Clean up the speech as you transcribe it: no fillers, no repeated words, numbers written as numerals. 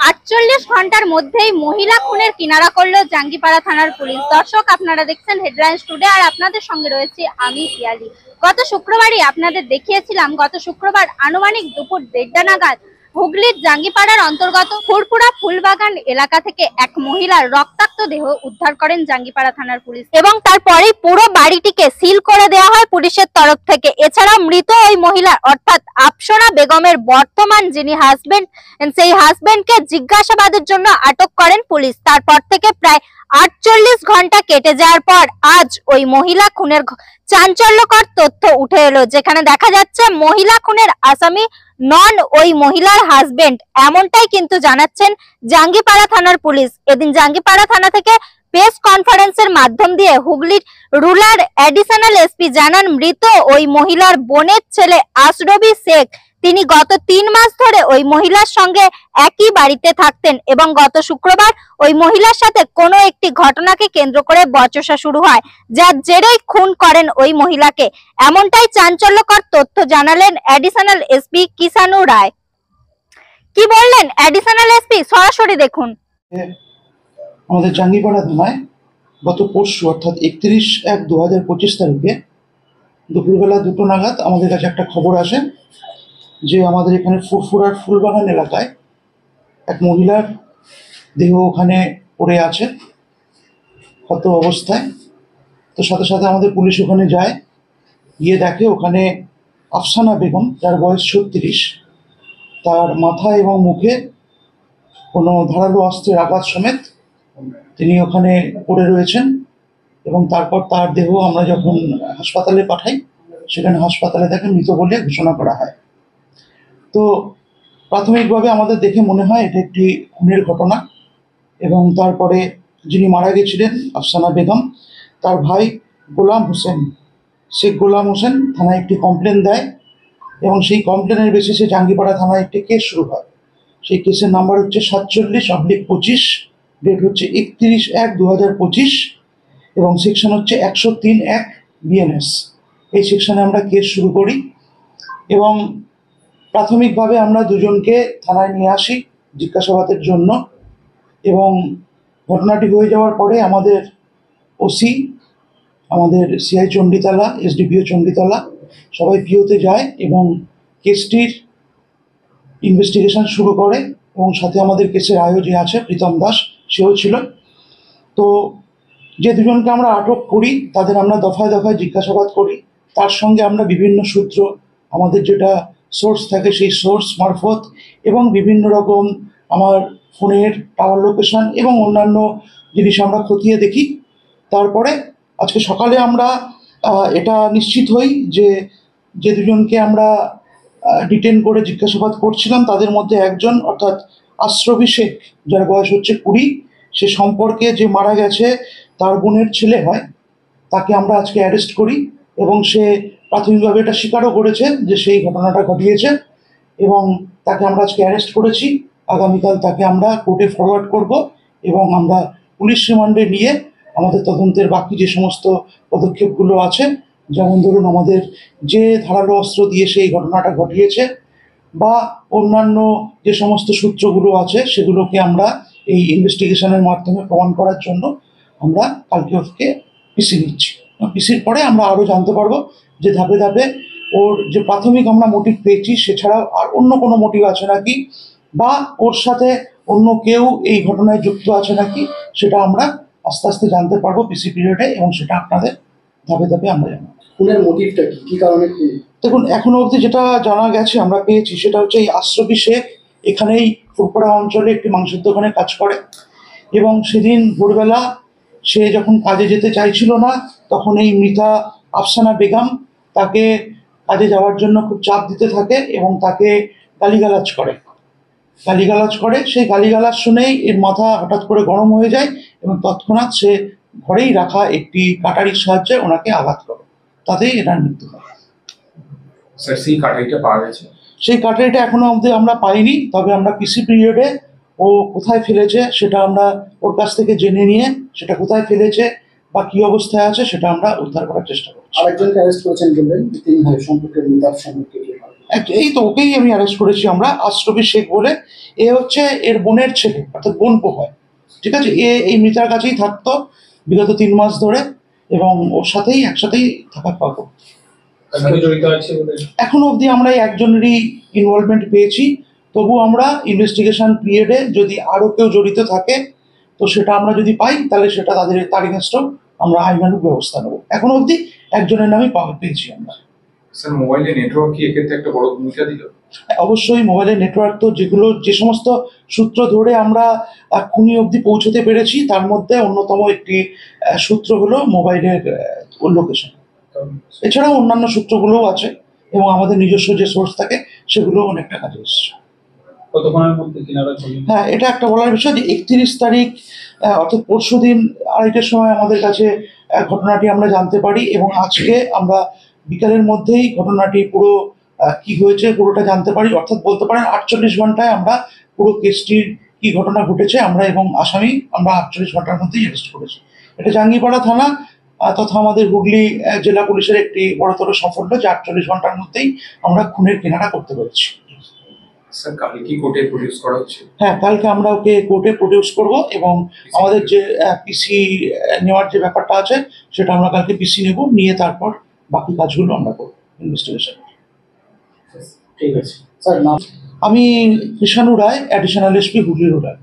48 ঘন্টার মধ্যেই মহিলা খুনের কিনারা করলো জাঙ্গিপাড়া থানার পুলিশ। দর্শক, আপনারা দেখছেন হেডলাইন্স টুডে, আর আপনাদের সঙ্গে রয়েছে আমি পিয়ালি। গত শুক্রবারই আপনাদের দেখিয়েছিলাম, গত শুক্রবার আনুমানিক দুপুর 1:30 নাগাদ হুগলির জাঙ্গিপাড়ার অন্তর্গত ফুরপুরা ফুলবাগান এলাকা থেকে এক মহিলার রক্তাক্ত দেহ উদ্ধার করেন জাঙ্গিপাড়া থানার পুলিশ এবং তারপরেই পুরো বাড়িটিকে সিল করে দেওয়া হয় পুলিশের তরফ থেকে। এছাড়াও মৃত ওই মহিলা অর্থাৎ আফসোনা বেগমের বর্তমান যিনি হাজবেন্ড, সেই হাজবেন্ডকে জিজ্ঞাসাবাদের জন্য আটক করেন পুলিশ। তারপর থেকে প্রায় 48 ঘন্টা কেটে যাওয়ার পর আজ ওই মহিলা খুনের চাঞ্চল্যকর তথ্য উঠে এলো, যেখানে দেখা যাচ্ছে মহিলা খুনের আসামি নন ওই মহিলার হাজবেন্ড, এমনটাই কিন্তু জানাচ্ছেন জাঙ্গিপাড়া থানার পুলিশ। এদিন জাঙ্গিপাড়া থানা থেকে প্রেস কনফারেন্সের মাধ্যম দিয়ে হুগলির রুরাল অ্যাডিশনাল এসপি জানান, মৃত ওই মহিলার বোনের ছেলে আশরফি শেখ তিনি গত 3 মাস ধরে ওই মহিলার সঙ্গে একই বাড়িতে থাকতেন এবং গত শুক্রবার ওই মহিলার সাথে কোনো একটি ঘটনাকে কেন্দ্র করে বচসা শুরু হয়, যার জেরেই খুন করেন ওই মহিলাকে। এমনটাই চাঞ্চল্যকর তথ্য জানালেন অ্যাডিশনাল এসপি কিষানু রায়। কি বললেন অ্যাডিশনাল এসপি, সরাসরি দেখুন। আমাদের জাঙ্গিপাড়া থানায় গত পরশু অর্থাৎ 31/1/2025 তারিখে দুপুরবেলা 2টো নাগাদ আমাদের কাছে একটা খবর আসে যে আমাদের এখানে ফুরফুরার ফুলবাগান এলাকায় এক মহিলার দেহ ওখানে পড়ে আছে ক্ষত অবস্থায়। তো সাথে সাথে আমাদের পুলিশ ওখানে যায়, গিয়ে দেখে ওখানে আফসানা বেগম, যার বয়স 36, তার মাথা এবং মুখে কোনো ধারালো অস্ত্রের আঘাত সমেত তিনি ওখানে পড়ে রয়েছেন। এবং তারপর তার দেহ আমরা যখন হাসপাতালে পাঠাই, সেখানে হাসপাতালে তাকে মৃত বলে ঘোষণা করা হয়। তো প্রাথমিকভাবে আমাদের দেখে মনে হয় এটা একটি খুনের ঘটনা। এবং তারপরে যিনি মারা গেছিলেন আফসানা বেগম, তার ভাই গোলাম হোসেন, শেখ গোলাম হোসেন থানায় একটি কমপ্লেন দেয় এবং সেই কমপ্লেনের বেসিসে জাঙ্গিপাড়া থানায় একটি কেস শুরু হয়। সেই কেসের নাম্বার হচ্ছে 47/25, ডেট হচ্ছে 31/1/2025 এবং সেকশন হচ্ছে 103(1) BNS। এই সেকশনে আমরা কেস শুরু করি এবং প্রাথমিকভাবে আমরা দুজনকে থানায় নিয়ে আসি জিজ্ঞাসাবাদের জন্য। এবং ঘটনাটি হয়ে যাওয়ার পরে আমাদের ওসি, আমাদের সিআই চণ্ডীতলা, এসডিপিও চণ্ডীতলা সবাই পিওতে যায় এবং কেসটির ইনভেস্টিগেশন শুরু করে। এবং সাথে আমাদের কেসের আয়ও যে আছে প্রীতম দাস, সেও ছিল। তো যে দুজনকে আমরা আটক করি তাদের আমরা দফায় দফায় জিজ্ঞাসাবাদ করি। তার সঙ্গে আমরা বিভিন্ন সূত্র, আমাদের যেটা সোর্স থাকে সেই সোর্স মারফত এবং বিভিন্ন রকম আমার ফোনের টাওয়ার লোকেশন এবং অন্যান্য জিনিস আমরা খতিয়ে দেখি। তারপরে আজকে সকালে আমরা এটা নিশ্চিত হই যে যে দুজনকে আমরা ডিটেন করে জিজ্ঞাসাবাদ করছিলাম তাদের মধ্যে একজন অর্থাৎ আশরফি শেখ, যার বয়স হচ্ছে 20, সে সম্পর্কে যে মারা গেছে তার বোনের ছেলে হয়, তাকে আমরা আজকে অ্যারেস্ট করি এবং সে প্রাথমিকভাবে এটা স্বীকারও করেছে যে সেই ঘটনাটা ঘটিয়েছে এবং তাকে আমরা আজকে অ্যারেস্ট করেছি। আগামীকাল তাকে আমরা কোর্টে ফরওয়ার্ড করব এবং আমরা পুলিশ রিমান্ডে নিয়ে আমাদের তদন্তের বাকি যে সমস্ত পদক্ষেপগুলো আছে, যেমন ধরুন আমাদের যে ধারালো অস্ত্র দিয়ে সেই ঘটনাটা ঘটিয়েছে বা অন্যান্য যে সমস্ত সূত্রগুলো আছে, সেগুলোকে আমরা এই ইনভেস্টিগেশনের মাধ্যমে প্রমাণ করার জন্য আমরা কালকে ওকে পিসি নিচ্ছি। পিসির পরে আমরা আরও জানতে পারবো যে ধাপে ধাপে ওর যে প্রাথমিক আমরা মোটিভ পেয়েছি সেছাড়াও আর অন্য কোনো মোটিভ আছে নাকি বা ওর সাথে অন্য কেউ এই ঘটনায় যুক্ত আছে নাকি, সেটা আমরা আস্তে আস্তে জানতে পারবো পিসি পিরিয়ডে এবং সেটা আপনাদের ধাপে ধাপে আমরা জানাবো। খুনের মোটিভটা কি কারণে? দেখুন, এখনো অবধি যেটা জানা গেছে, আমরা পেয়েছি, সেটা হচ্ছে এই আশরফি শেখ এখানেই ফুরপুরা অঞ্চলে একটি মাংসের দোকানে কাজ করে এবং সেদিন ভোরবেলা সে যখন কাজে যেতে চাইছিল না, তখন এই মৃতা আফসানা বেগম তাকে কাজে যাওয়ার জন্য খুব চাপ দিতে থাকে এবং তাকে গালিগালাজ করে। সেই গালিগালাজ শুনেই এর মাথা হঠাৎ করে গরম হয়ে যায় এবং তৎক্ষণাৎ সে ঘরেই রাখা একটি কাটারির সাহায্যে ওনাকে আঘাত করে, তাতেই এনার মৃত্যু হয়। স্যার, সেই কাটারিটা পাওয়া গেছে? সেই কাটারিটা এখনো অবধি আমরা পাইনি, তবে আমরা পিসি পিরিয়ডে ও কোথায় ফেলেছে সেটা আমরা ওর কাছ থেকে জেনে নিয়ে সেটা কোথায় ফেলেছে বা কি অবস্থায় আছে সেটা আমরা উদ্ধার করার চেষ্টা করছি। আরেকজনকে অ্যারেস্ট করেছেন বললেন, 3 ভাই সম্পর্কে, তার সম্পর্কে কি? এই তো ওকেই আমি অ্যারেস্ট করেছি আমরা, আশরফি শেখ বলে। এ হচ্ছে এর বোনের ছেলে, অর্থাৎ বোন হয়। ঠিক আছে, এই মৃতার কাছেই থাকতো বিগত 3 মাস ধরে, এবং ওর সাথেই একসাথেই থাকা পাবো। তার সঙ্গে জড়িত আছে বলে এখনো অবধি আমরা এই একজনেরই ইনভলভমেন্ট পেয়েছি। তবু আমরা ইনভেস্টিগেশন পিরিয়ডে যদি আরো কেউ জড়িত থাকে, তো সেটা আমরা যদি পাই, তাহলে সেটা তার এগেনস্টও আমরা আইনানুগ ব্যবস্থা নেবো। এখনো অবধি একজনের নামই পেয়েছি আমরা। স্যার মোবাইলের নেটওয়ার্ক কি এক্ষেত্রে একটা বড় ভূমিকা দিল? অবশ্যই মোবাইলের নেটওয়ার্ক, তো যে সমস্ত সূত্র ধরে আমরা খুনি অবধি পৌঁছতে পেরেছি, তার মধ্যে অন্যতম একটি সূত্র হলো মোবাইলের লোকেশন। এছাড়াও অন্যান্য সূত্রগুলোও আছে, এবং আমাদের নিজস্ব যে সোর্স থাকে সেগুলোও অনেকটা কাজে এসছে। কতক্ষণের মধ্যে কিনারা চলে? হ্যাঁ, এটা একটা বলার বিষয় যে 31 তারিখ অর্থাৎ পরশুদিন 2:30টার সময় আমাদের কাছে ঘটনাটি আমরা জানতে পারি, এবং আজকে আমরা বিকালের মধ্যেই ঘটনাটি পুরো কি হয়েছে পুরোটা জানতে পারি। অর্থাৎ বলতে পারেন 48 ঘন্টায় আমরা পুরো কেসটির কি ঘটনা ঘটেছে আমরা এবং আসামি আমরা 48 ঘন্টার মধ্যেই অ্যারেস্ট করেছি। এটা জাঙ্গিপাড়া থানা তথা আমাদের হুগলি জেলা পুলিশের একটি বড়তর সাফল্য, যে 48 ঘন্টার মধ্যেই আমরা খুনের কিনারা করতে পেরেছি। স্যার কালকে কি কোর্টে প্রডিউস করা হচ্ছে? হ্যাঁ, কালকে আমরা ওকে কোর্টে প্রডিউস করব, এবং আমাদের যে পিসি নেওয়ার যে ব্যাপারটা আছে সেটা আমরা কালকে পিসি নেব, নিয়ে তারপর বাকি কাজগুলো আমরা করব ইনভেস্টিগেশন। ঠিক আছে স্যার, নাম? আমি কৃষাণু রায়, অ্যাডিশনাল এসপি হুগলি রুরাল।